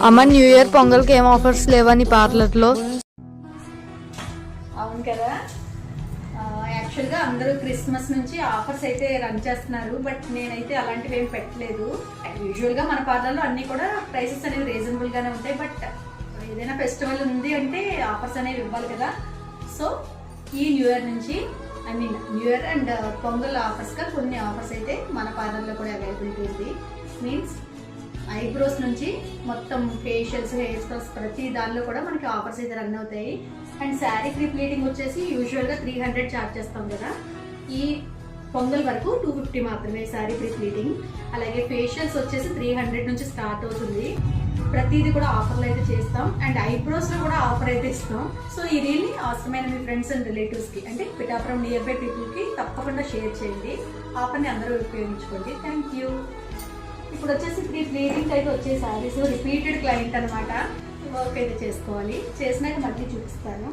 అమ్మ new year పొంగల్కి ఏం offers లేవని పార్లర్లో? అవును కదా, యాక్చువల్గా అందరూ క్రిస్మస్ నుంచి ఆఫర్స్ అయితే రన్ చేస్తున్నారు. బట్ నేనైతే అలాంటివి ఏం పెట్టలేదు. యూజువల్గా మన పార్లర్లో అన్నీ కూడా ప్రైసెస్ అనేవి రీజనబుల్గానే ఉంటాయి. బట్ ఏదైనా ఫెస్టివల్ ఉంది అంటే ఆఫర్స్ అనేవి ఇవ్వాలి కదా. సో ఈ న్యూ ఇయర్ నుంచి న్యూ ఇయర్ అండ్ పొంగల్ ఆఫర్స్గా కొన్ని ఆఫర్స్ అయితే మన పార్లర్లో కూడా అవైలబిలిటీ ఉంది. మీన్స్ ఐబ్రోస్ నుంచి మొత్తం ఫేషియల్స్, హెయిర్ స్పాస్ ప్రతి దానిలో కూడా మనకి ఆఫర్స్ అయితే రన్ అవుతాయి. అండ్ శారీ ప్రీ ప్లీటింగ్ వచ్చేసి యూజువల్గా 300 ఛార్జ్ చేస్తాం కదా. ఈ పొంగల్ వరకు 250 మాత్రమే శారీ ప్రీ ప్లీటింగ్. అలాగే ఫేషియల్స్ వచ్చేసి 300 నుంచి స్టార్ట్ అవుతుంది. ప్రతిదీ కూడా ఆఫర్లు అయితే చేస్తాం. అండ్ ఐబ్రోస్లో కూడా ఆఫర్ అయితే ఇస్తాం. సో ఈ రీల్ని అవసరమైన మీ ఫ్రెండ్స్ అండ్ రిలేటివ్స్కి, అంటే పిఠాపురం నియర్ బై పీపుల్కి తప్పకుండా షేర్ చేయండి. ఆఫర్ని అందరూ ఉపయోగించుకోండి. Thank you. ఇప్పుడు వచ్చేసి ప్రీ ప్లీటింగ్ అయితే వచ్చే శారీస్ రిపీటెడ్ క్లయింట్ అనమాట. వర్క్ అయితే చేసుకోవాలి. చేసినాక మళ్ళీ చూపిస్తాను.